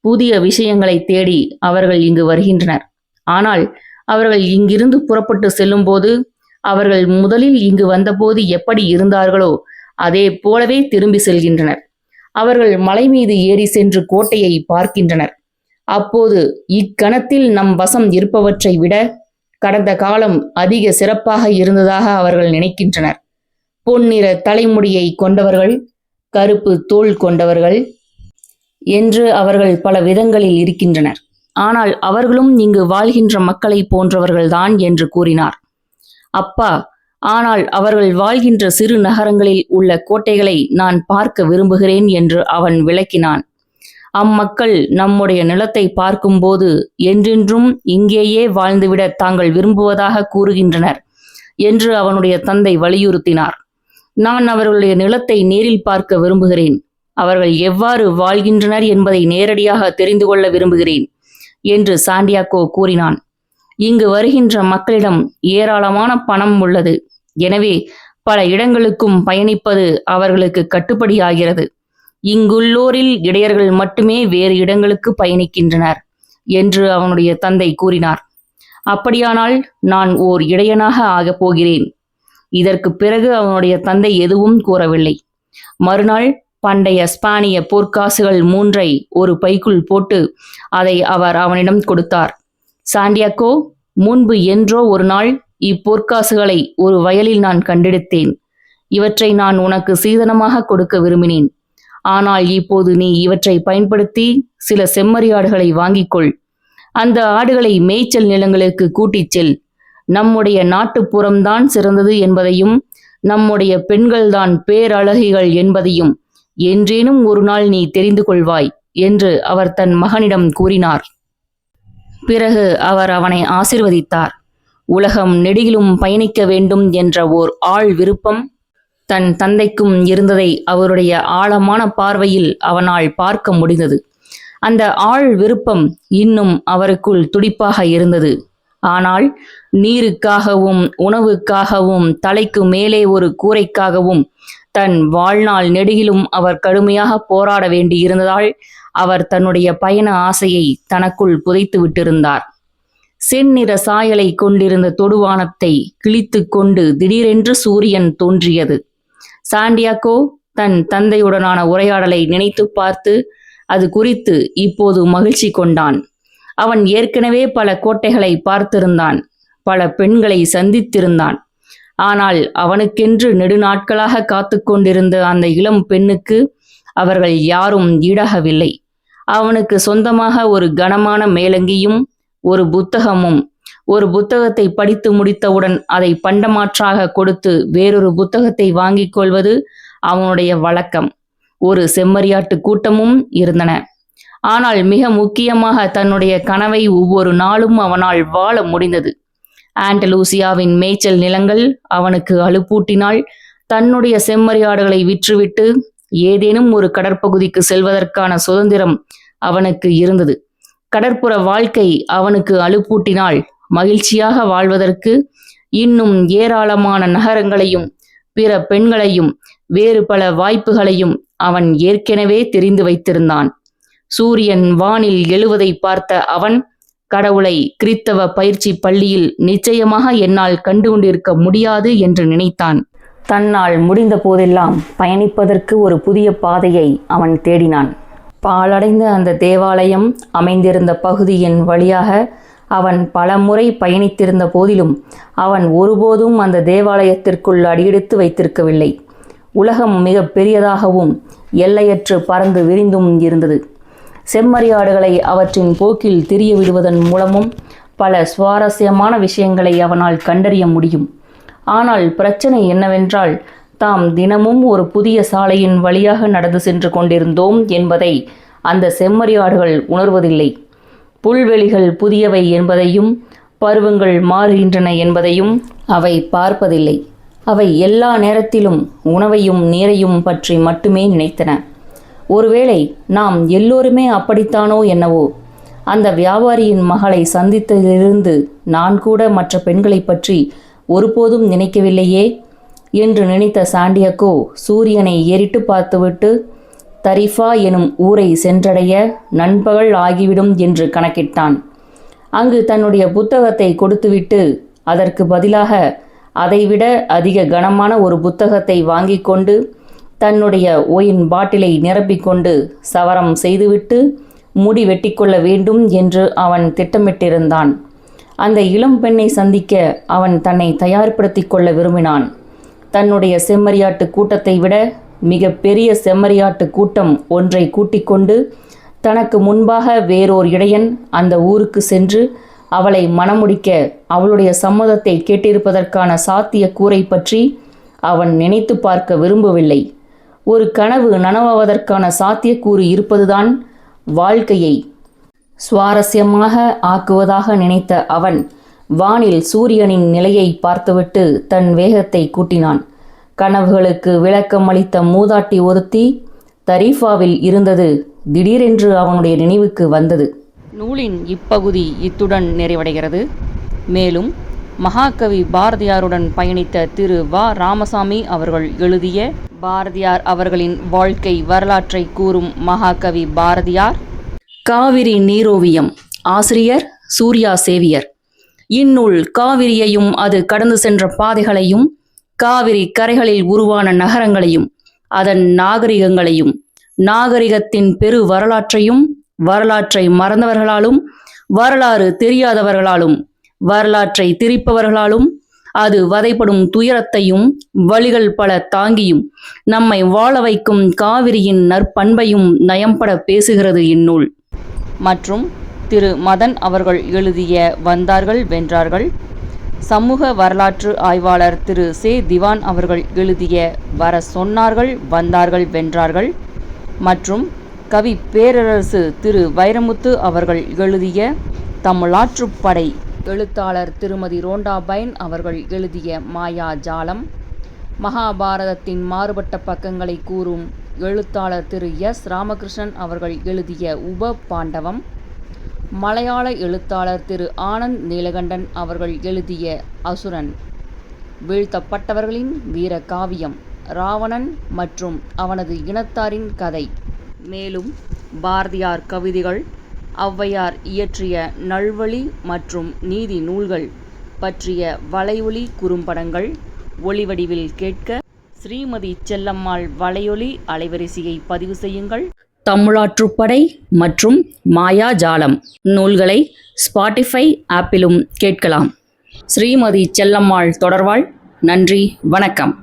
புதிய விஷயங்களை தேடி அவர்கள் இங்கு வருகின்றனர். ஆனால் அவர்கள் இங்கிருந்து புறப்பட்டு செல்லும்போது அவர்கள் முதலில் இங்கு வந்தபோது எப்படி இருந்தார்களோ அதே போலவே திரும்பி செல்கின்றனர். அவர்கள் மலை மீது ஏறி சென்று கோட்டையை பார்க்கின்றனர். அப்போது இக்கணத்தில் நம் வசம் இருப்பவற்றை விட கடந்த காலம் அதிக சிறப்பாக இருந்ததாக அவர்கள் நினைக்கின்றனர். பொன்னிற தலைமுடியை கொண்டவர்கள், கருப்பு தோல் கொண்டவர்கள், என்று அவர்கள் பல விதங்களில் இருக்கின்றனர். ஆனால் அவர்களும் இங்கு வாழ்கின்ற மக்களை போன்றவர்கள்தான் என்று கூறினார். அப்பா, ஆனால் அவர்கள் வாழ்கின்ற சிறு நகரங்களில் உள்ள கோட்டைகளை நான் பார்க்க விரும்புகிறேன் என்று அவன் விளக்கினான். அம்மக்கள் நம்முடைய நிலத்தை பார்க்கும்போது என்றென்றும் இங்கேயே வாழ்ந்துவிட தாங்கள் விரும்புவதாக கூறுகின்றனர் என்று அவனுடைய தந்தை வலியுறுத்தினார். நான் அவர்களுடைய நிலத்தை நேரில் பார்க்க விரும்புகிறேன். அவர்கள் எவ்வாறு வாழ்கின்றனர் என்பதை நேரடியாக தெரிந்து கொள்ள விரும்புகிறேன் என்று சாண்டியாகோ கூறினான். இங்கு வருகின்ற மக்களிடம் ஏராளமான பணம் உள்ளது. எனவே பல இடங்களுக்கும் பயணிப்பது அவர்களுக்கு கட்டுப்படியாகிறது. இங்குள்ளோரில் இடையர்கள் மட்டுமே வேறு இடங்களுக்கு பயணிக்கின்றனர் என்று அவனுடைய தந்தை கூறினார். அப்படியானால் நான் ஓர் இடையனாக ஆகப் போகிறேன். இதற்கு பிறகு அவனுடைய தந்தை எதுவும் கூறவில்லை. மறுநாள் பண்டைய ஸ்பானிய பொற்காசுகள் 3ஐ ஒரு பைக்குள் போட்டு அதை அவர் அவனிடம் கொடுத்தார். சாண்டியாகோ, முன்பு என்றோ ஒரு நாள் இப்பொற்காசுகளை ஒரு வயலில் நான் கண்டெடுத்தேன். இவற்றை நான் உனக்கு சீதனமாக கொடுக்க விரும்பினேன். ஆனால் இப்போது நீ இவற்றை பயன்படுத்தி சில செம்மறியாடுகளை வாங்கிக்கொள். அந்த ஆடுகளை மேய்ச்சல் நிலங்களுக்கு கூட்டிச் செல். நம்முடைய நாட்டுப்புறம்தான் சிறந்தது என்பதையும் நம்முடைய பெண்கள்தான் பேரழகிகள் என்பதையும் என்றேனும் ஒரு நாள் நீ தெரிந்து கொள்வாய் என்று அவர் தன் மகனிடம் கூறினார். பிறகு அவர் அவனை ஆசிர்வதித்தார். உலகம் நெடுகிலும் பயணிக்க வேண்டும் என்ற ஓர் ஆழ் விருப்பம் தன் தந்தைக்கும் இருந்ததை அவருடைய ஆழமான பார்வையில் அவனால் பார்க்க முடிந்தது. அந்த ஆழ் விருப்பம் இன்னும் அவருக்குள் துடிப்பாக இருந்தது. ஆனால் நீருக்காகவும் உணவுக்காகவும் தலைக்கு மேலே ஒரு கூரைக்காகவும் தன் வாழ்நாள் நெடுகிலும் அவர் கடுமையாக போராட வேண்டியிருந்ததால் அவர் தன்னுடைய பயண ஆசையை தனக்குள் புதைத்து விட்டிருந்தார். செந்நிற சாயலை கொண்டிருந்த தொடுவானத்தை கிழித்து கொண்டு திடீரென்று சூரியன் தோன்றியது. சாண்டியாகோ தன் தந்தையுடனான உரையாடலை நினைத்து பார்த்து அது குறித்து இப்போது மகிழ்ச்சி கொண்டான். அவன் ஏற்கனவே பல கோட்டைகளை பார்த்திருந்தான், பல பெண்களை சந்தித்திருந்தான். ஆனால் அவனுக்கென்று நெடுநாட்களாக காத்து கொண்டிருந்த அந்த இளம் பெண்ணுக்கு அவர்கள் யாரும் ஈடாகவில்லை. அவனுக்கு சொந்தமாக ஒரு கனமான மேலங்கியும் ஒரு புத்தகமும், ஒரு புத்தகத்தை படித்து முடித்தவுடன் அதை பண்டமாற்றாக கொடுத்து வேறொரு புத்தகத்தை வாங்கிக் கொள்வது அவனுடைய வழக்கம். ஒரு செம்மறியாட்டு கூட்டமும் இருந்தன. ஆனால் மிக முக்கியமாக தன்னுடைய கனவை ஒவ்வொரு நாளும் அவனால் வாழ முடிந்தது. ஆண்டலூசியாவின் மேய்ச்சல் நிலங்கள் அவனுக்கு அலுப்பூட்டினால் தன்னுடைய செம்மறியாடுகளை விற்றுவிட்டு ஏதேனும் ஒரு கடற்பகுதிக்கு செல்வதற்கான சுதந்திரம் அவனுக்கு இருந்தது. கடற்புற வாழ்க்கை அவனுக்கு அலுப்பூட்டினால் மகிழ்ச்சியாக வாழ்வதற்கு இன்னும் ஏராளமான நகரங்களையும் பிற பெண்களையும் வேறு பல வாய்ப்புகளையும் அவன் ஏற்கனவே தெரிந்து வைத்திருந்தான். சூரியன் வானில் எழுவதை பார்த்த அவன், கடவுளை கிறித்தவ பயிற்சி பள்ளியில் நிச்சயமாக என்னால் கண்டுகொண்டிருக்க முடியாது என்று நினைத்தான். தன்னால் முடிந்த போதெல்லாம் பயணிப்பதற்கு ஒரு புதிய பாதையை அவன் தேடினான். பாழடைந்த அந்த தேவாலயம் அமைந்திருந்த பகுதியின் வழியாக அவன் பல முறை பயணித்திருந்த போதிலும் அவன் ஒருபோதும் அந்த தேவாலயத்திற்குள் அடியெடுத்து வைத்திருக்கவில்லை. உலகம் மிக பெரியதாகவும் எல்லையற்று பறந்து விரிந்தும் இருந்தது. செம்மறியாடுகளை அவற்றின் போக்கில் திரிய விடுவதன் மூலமும் பல சுவாரஸ்யமான விஷயங்களை அவனால் கண்டறிய முடியும். ஆனால் பிரச்சனை என்னவென்றால், தாம் தினமும் ஒரு புதிய சாலையின் வழியாக நடந்து சென்று கொண்டிருந்தோம் என்பதை அந்த செம்மறியாடுகள் உணர்வதில்லை. புல்வெளிகள் புதியவை என்பதையும் பருவங்கள் மாறுகின்றன என்பதையும் அவை பார்ப்பதில்லை. அவை எல்லா நேரத்திலும் உணவையும் நீரையும் பற்றி மட்டுமே நினைத்தன. ஒருவேளை நாம் எல்லோருமே அப்படித்தானோ என்னவோ? அந்த வியாபாரியின் மகளை சந்தித்ததிலிருந்து நான் கூட மற்ற பெண்களை பற்றி ஒருபோதும் நினைக்கவில்லையே என்று நினைத்த சாண்டியாகோ சூரியனை ஏறிட்டு பார்த்துவிட்டு தரிஃபா எனும் ஊரை சென்றடைய நண்பகல் ஆகிவிடும் என்று கணக்கிட்டான். அங்கு தன்னுடைய புத்தகத்தை கொடுத்துவிட்டு அதற்கு பதிலாக அதைவிட அதிக கனமான ஒரு புத்தகத்தை வாங்கி கொண்டு தன்னுடைய ஒயின் பாட்டிலை நிரப்பிக்கொண்டு சவரம் செய்துவிட்டு முடி வெட்டிக்கொள்ள வேண்டும் என்று அவன் திட்டமிட்டிருந்தான். அந்த இளம் பெண்ணை சந்திக்க அவன் தன்னை தயார்படுத்தி கொள்ள விரும்பினான். தன்னுடைய செம்மறியாட்டு கூட்டத்தை விட மிக பெரிய செம்மறியாட்டு கூட்டம் ஒன்றை கூட்டிக் கொண்டு தனக்கு முன்பாக வேறோர் இடையன் அந்த ஊருக்கு சென்று அவளை மணமுடிக்க அவளுடைய சம்மதத்தை கேட்டிருப்பதற்கான சாத்திய கூரை பற்றி அவன் நினைத்து பார்க்க விரும்பவில்லை. ஒரு கனவு நனவாவதற்கான சாத்தியக்கூறு இருப்பதுதான் வாழ்க்கையை சுவாரஸ்யமாக ஆக்குவதாக நினைத்த அவன் வானில் சூரியனின் நிலையை பார்த்துவிட்டு தன் வேகத்தை கூட்டினான். கனவுகளுக்கு விளக்கம் அளித்த மூதாட்டி ஒருத்தி தரீஃபாவில் இருந்தது திடீரென்று அவனுடைய நினைவுக்கு வந்தது. நூலின் இப்பகுதி இத்துடன் நிறைவடைகிறது. மேலும் மகாகவி பாரதியாருடன் பயணித்த திரு வ. ராமசாமி அவர்கள் எழுதிய பாரதியார் அவர்களின் வாழ்க்கை வரலாற்றை கூறும் மகாகவி பாரதியார், காவிரி நீரோவியம், ஆசிரியர் சூர்யா சேவியர். இந்நூல் காவிரியையும் அது கடந்து சென்ற பாதைகளையும், காவிரி கரைகளில் உருவான நகரங்களையும், அதன் நாகரிகங்களையும், நாகரிகத்தின் பெரு வரலாற்றையும், வரலாற்றை மறந்தவர்களாலும், வரலாறு தெரியாதவர்களாலும், வரலாற்றை திரிப்பவர்களாலும், அது வதைப்படும் துயரத்தையும் வழிகள் பல தாங்கியும் நம்மை வாழ வைக்கும் காவிரியின் நற்பண்பையும் நயம்பட பேசுகிறது இந்நூல். மற்றும் திரு மதன் அவர்கள் எழுதிய வந்தார்கள் வென்றார்கள், சமூக வரலாற்று ஆய்வாளர் திரு சே. திவான் அவர்கள் எழுதிய வர சொன்னார்கள் வந்தார்கள் வென்றார்கள், மற்றும் கவி பேரரசு திரு வைரமுத்து அவர்கள் எழுதிய தமிழாற்றுப்படை, எழுத்தாளர் திருமதி ரோண்டா பைன் அவர்கள் எழுதிய மாயா ஜாலம், மகாபாரதத்தின் மாறுபட்ட பக்கங்களை கூறும் எழுத்தாளர் திரு எஸ். ராமகிருஷ்ணன் அவர்கள் எழுதிய உப பாண்டவம், மலையாள எழுத்தாளர் திரு ஆனந்த் நீலகண்டன் அவர்கள் எழுதிய அசுரன், வீழ்த்தப்பட்டவர்களின் வீர காவியம், ராவணன் மற்றும் அவனது இனத்தாரின் கதை, மேலும் பாரதியார் கவிதைகள், ஔவையார் இயற்றிய நல்வழி மற்றும் நீதி நூல்கள் பற்றிய வலையொலி குறும்படங்கள் ஒளிவடிவில் கேட்க ஸ்ரீமதி செல்லம்மாள் வலையொலி அலைவரிசையை பதிவு செய்யுங்கள். தமிழாற்றுப்படை மற்றும் மாயாஜாலம் நூல்களை ஸ்பாட்டிஃபை ஆப்பிலும் கேட்கலாம். ஸ்ரீமதி செல்லம்மாள் தொடர்வாள். நன்றி, வணக்கம்.